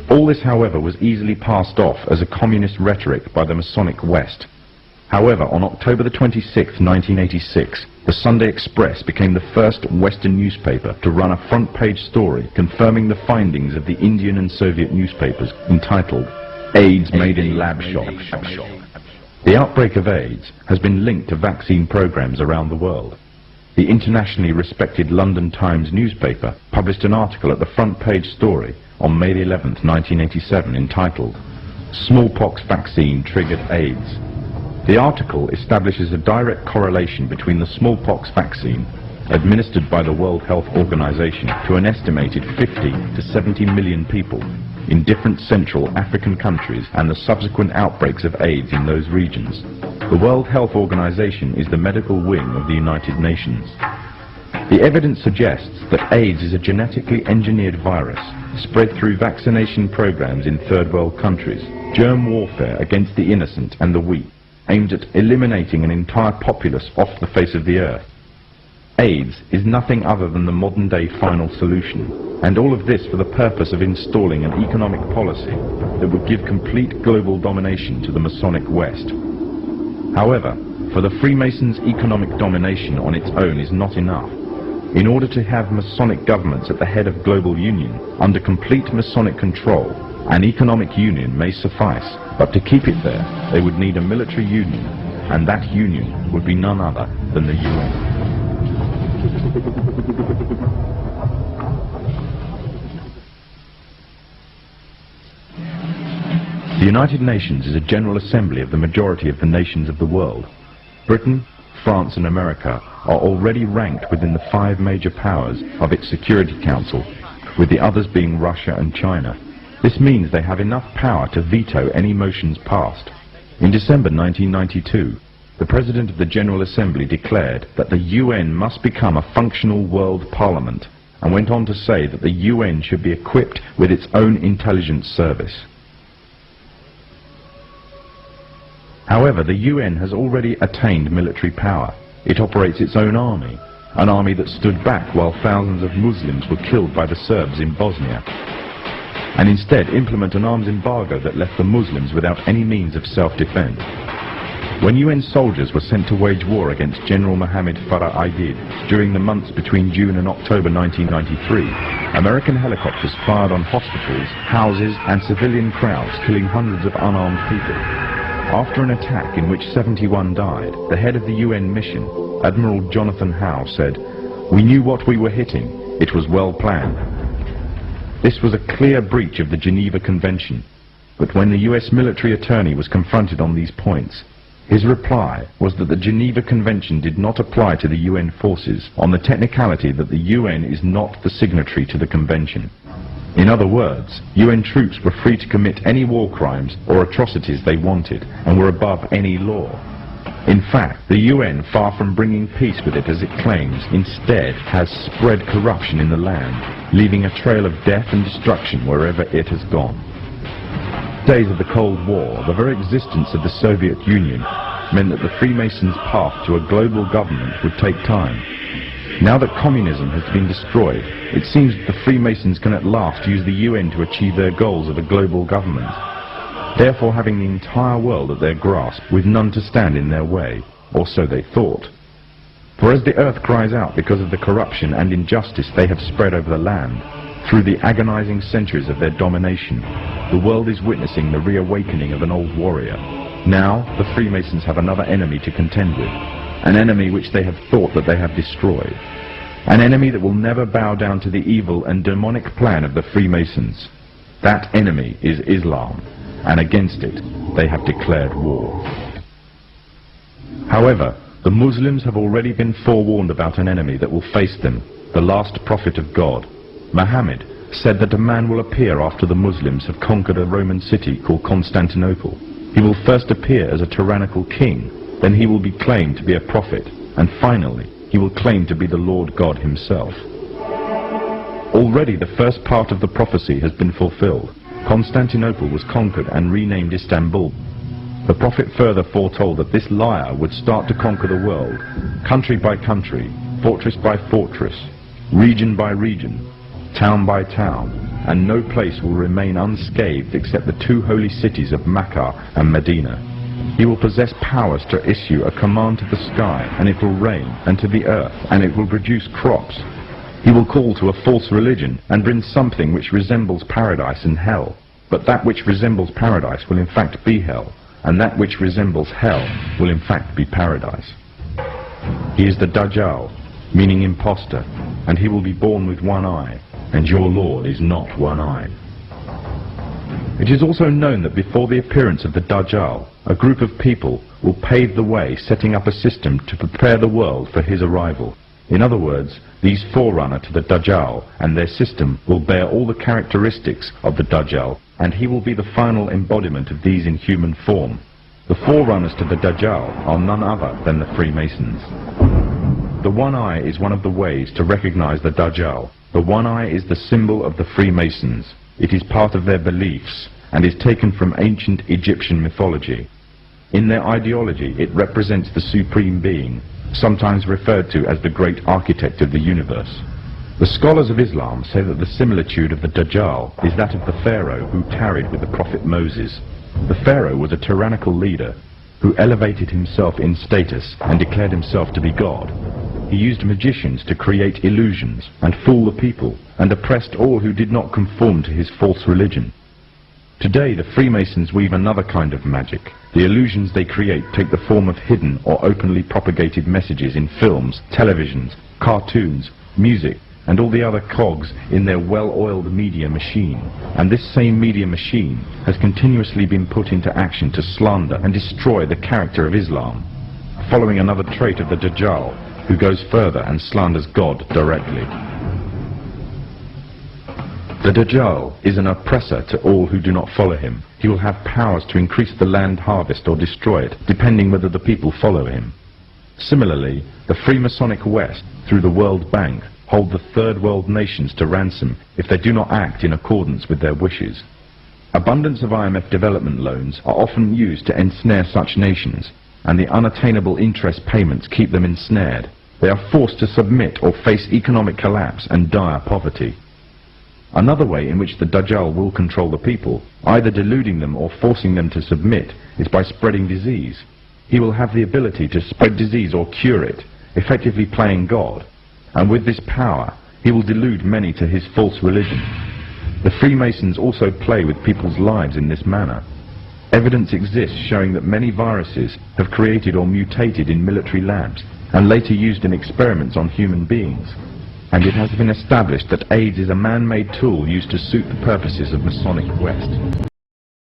All this, however, was easily passed off as a communist rhetoric by the Masonic West. However, on October the 26th, 1986, the Sunday Express became the first Western newspaper to run a front-page story confirming the findings of the Indian and Soviet newspapers entitled AIDS Made in Lab Shop. The outbreak of AIDS has been linked to vaccine programs around the world. The internationally respected London Times newspaper published an article at the front-page story on May the 11th, 1987, entitled "Smallpox Vaccine Triggered AIDS." The article establishes a direct correlation between the smallpox vaccine administered by the World Health Organization to an estimated 50 to 70 million people in different Central African countries and the subsequent outbreaks of AIDS in those regions. The World Health Organization is the medical wing of the United Nations. The evidence suggests that AIDS is a genetically engineered virus spread through vaccination programs in third world countries, germ warfare against the innocent and the weak, aimed at eliminating an entire populace off the face of the earth. AIDS is nothing other than the modern-day final solution, and all of this for the purpose of installing an economic policy that would give complete global domination to the Masonic West. However, for the Freemasons' economic domination on its own is not enough. In order to have Masonic governments at the head of global union, under complete Masonic control, an economic union may suffice, but to keep it there, they would need a military union, and that union would be none other than the UN. The United Nations is a general assembly of the majority of the nations of the world. Britain, France and America are already ranked within the 5 major powers of its Security Council, with the others being Russia and China. This means they have enough power to veto any motions passed. In December 1992, the President of the General Assembly declared that the UN must become a functional world parliament, and went on to say that the UN should be equipped with its own intelligence service. However, the UN has already attained military power. It operates its own army, an army that stood back while thousands of Muslims were killed by the Serbs in Bosnia, and instead implement an arms embargo that left the Muslims without any means of self-defense. When UN soldiers were sent to wage war against General Mohammed Farah Aidid during the months between June and October 1993, American helicopters fired on hospitals, houses and civilian crowds, killing hundreds of unarmed people. After an attack in which 71 died, the head of the UN mission, Admiral Jonathan Howe, said, "We knew what we were hitting. It was well planned." This was a clear breach of the Geneva Convention, but when the US military attorney was confronted on these points, his reply was that the Geneva Convention did not apply to the UN forces on the technicality that the UN is not the signatory to the convention. In other words, UN troops were free to commit any war crimes or atrocities they wanted and were above any law. In fact, the UN, far from bringing peace with it as it claims, instead has spread corruption in the land, leaving a trail of death and destruction wherever it has gone. Days of the Cold War, the very existence of the Soviet Union meant that the Freemasons' path to a global government would take time. Now that communism has been destroyed, it seems that the Freemasons can at last use the UN to achieve their goals of a global government, therefore having the entire world at their grasp with none to stand in their way, or so they thought. For as the earth cries out because of the corruption and injustice they have spread over the land, through the agonizing centuries of their domination, the world is witnessing the reawakening of an old warrior. Now the Freemasons have another enemy to contend with, an enemy which they have thought that they have destroyed, an enemy that will never bow down to the evil and demonic plan of the Freemasons. That enemy is Islam, and against it they have declared war. However, the Muslims have already been forewarned about an enemy that will face them, the last prophet of God. Muhammad said that a man will appear after the Muslims have conquered a Roman city called Constantinople. He will first appear as a tyrannical king, then he will be claimed to be a prophet, and finally he will claim to be the Lord God himself. Already the first part of the prophecy has been fulfilled. Constantinople was conquered and renamed Istanbul. The prophet further foretold that this liar would start to conquer the world, country by country, fortress by fortress, region by region. town by town, and no place will remain unscathed except the two holy cities of Mecca and Medina. He will possess powers to issue a command to the sky, and it will rain, and to the earth, and it will produce crops. He will call to a false religion, and bring something which resembles paradise and hell. But that which resembles paradise will in fact be hell, and that which resembles hell will in fact be paradise. He is the Dajjal, meaning impostor, and he will be born with one eye, and your Lord is not one-eyed. It is also known that before the appearance of the Dajjal, a group of people will pave the way, setting up a system to prepare the world for his arrival. In other words, these forerunner to the Dajjal and their system will bear all the characteristics of the Dajjal, and he will be the final embodiment of these in human form. The forerunners to the Dajjal are none other than the Freemasons. The one eye is one of the ways to recognize the Dajjal. The one eye is the symbol of the Freemasons. It is part of their beliefs and is taken from ancient Egyptian mythology. In their ideology, it represents the supreme being, sometimes referred to as the great architect of the universe. The scholars of Islam say that the similitude of the Dajjal is that of the Pharaoh who tarried with the prophet Moses. The Pharaoh was a tyrannical leader who elevated himself in status and declared himself to be God. He used magicians to create illusions and fool the people, and oppressed all who did not conform to his false religion. Today the Freemasons weave another kind of magic. The illusions they create take the form of hidden or openly propagated messages in films, televisions, cartoons, music, and all the other cogs in their well-oiled media machine. And this same media machine has continuously been put into action to slander and destroy the character of Islam, following another trait of the Dajjal, who goes further and slanders God directly. The Dajjal is an oppressor to all who do not follow him. He will have powers to increase the land harvest or destroy it, depending whether the people follow him. Similarly, the Freemasonic West, through the World Bank, hold the third world nations to ransom if they do not act in accordance with their wishes. Abundance of IMF development loans are often used to ensnare such nations, and the unattainable interest payments keep them ensnared. They are forced to submit or face economic collapse and dire poverty. Another way in which the Dajjal will control the people, either deluding them or forcing them to submit, is by spreading disease. He will have the ability to spread disease or cure it, effectively playing God, and with this power he will delude many to his false religion. The Freemasons also play with people's lives in this manner. Evidence exists showing that many viruses have created or mutated in military labs and later used in experiments on human beings. And it has been established that AIDS is a man-made tool used to suit the purposes of Masonic West.